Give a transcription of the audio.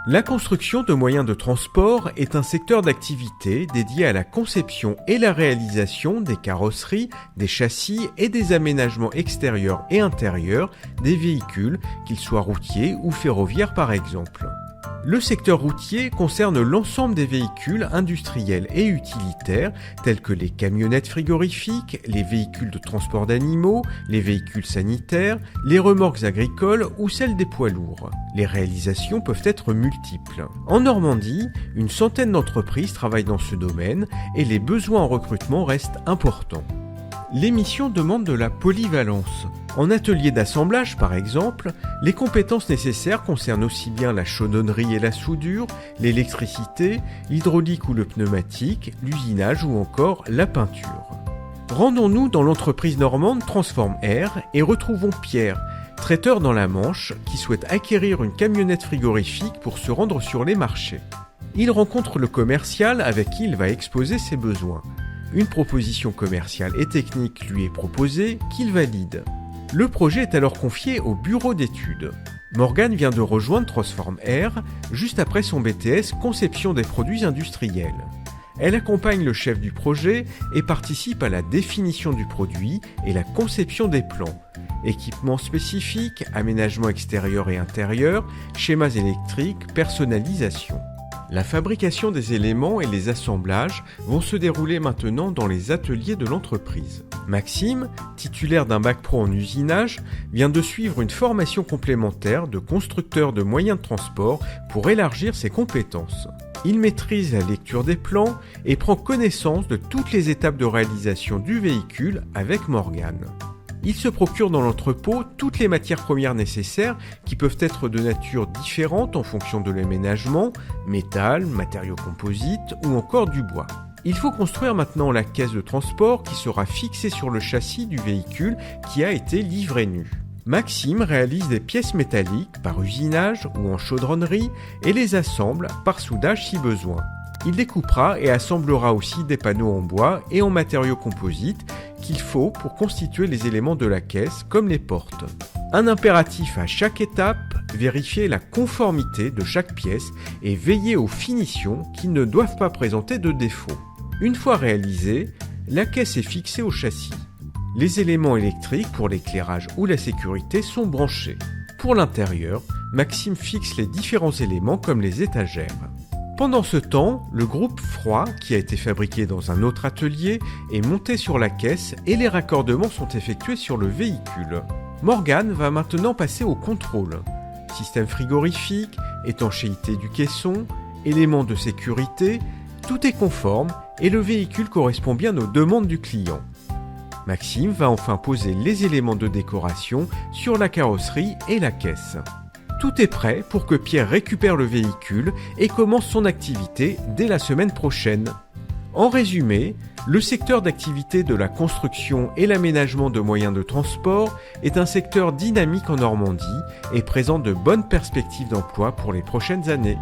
La construction de moyens de transport est un secteur d'activité dédié à la conception et la réalisation des carrosseries, des châssis et des aménagements extérieurs et intérieurs des véhicules, qu'ils soient routiers ou ferroviaires par exemple. Le secteur routier concerne l'ensemble des véhicules industriels et utilitaires tels que les camionnettes frigorifiques, les véhicules de transport d'animaux, les véhicules sanitaires, les remorques agricoles ou celles des poids lourds. Les réalisations peuvent être multiples. En Normandie, une centaine d'entreprises travaillent dans ce domaine et les besoins en recrutement restent importants. Les missions demandent de la polyvalence. En atelier d'assemblage, par exemple, les compétences nécessaires concernent aussi bien la chaudronnerie et la soudure, l'électricité, l'hydraulique ou le pneumatique, l'usinage ou encore la peinture. Rendons-nous dans l'entreprise normande Transform Air et retrouvons Pierre, traiteur dans la Manche, qui souhaite acquérir une camionnette frigorifique pour se rendre sur les marchés. Il rencontre le commercial avec qui il va exposer ses besoins. Une proposition commerciale et technique lui est proposée, qu'il valide. Le projet est alors confié au bureau d'études. Morgane vient de rejoindre Transform Air juste après son BTS Conception des produits industriels. Elle accompagne le chef du projet et participe à la définition du produit et la conception des plans. Équipements spécifiques, aménagement extérieur et intérieur, schémas électriques, personnalisation. La fabrication des éléments et les assemblages vont se dérouler maintenant dans les ateliers de l'entreprise. Maxime, titulaire d'un bac pro en usinage, vient de suivre une formation complémentaire de constructeur de moyens de transport pour élargir ses compétences. Il maîtrise la lecture des plans et prend connaissance de toutes les étapes de réalisation du véhicule avec Morgane. Il se procure dans l'entrepôt toutes les matières premières nécessaires qui peuvent être de nature différente en fonction de l'aménagement, métal, matériaux composites ou encore du bois. Il faut construire maintenant la caisse de transport qui sera fixée sur le châssis du véhicule qui a été livré nu. Maxime réalise des pièces métalliques par usinage ou en chaudronnerie et les assemble par soudage si besoin. Il découpera et assemblera aussi des panneaux en bois et en matériaux composites qu'il faut pour constituer les éléments de la caisse comme les portes. Un impératif à chaque étape, vérifier la conformité de chaque pièce et veiller aux finitions qui ne doivent pas présenter de défauts. Une fois réalisée, la caisse est fixée au châssis. Les éléments électriques pour l'éclairage ou la sécurité sont branchés. Pour l'intérieur, Maxime fixe les différents éléments comme les étagères. Pendant ce temps, le groupe froid, qui a été fabriqué dans un autre atelier, est monté sur la caisse et les raccordements sont effectués sur le véhicule. Morgane va maintenant passer au contrôle. Système frigorifique, étanchéité du caisson, éléments de sécurité, tout est conforme et le véhicule correspond bien aux demandes du client. Maxime va enfin poser les éléments de décoration sur la carrosserie et la caisse. Tout est prêt pour que Pierre récupère le véhicule et commence son activité dès la semaine prochaine. En résumé, le secteur d'activité de la construction et l'aménagement de moyens de transport est un secteur dynamique en Normandie et présente de bonnes perspectives d'emploi pour les prochaines années.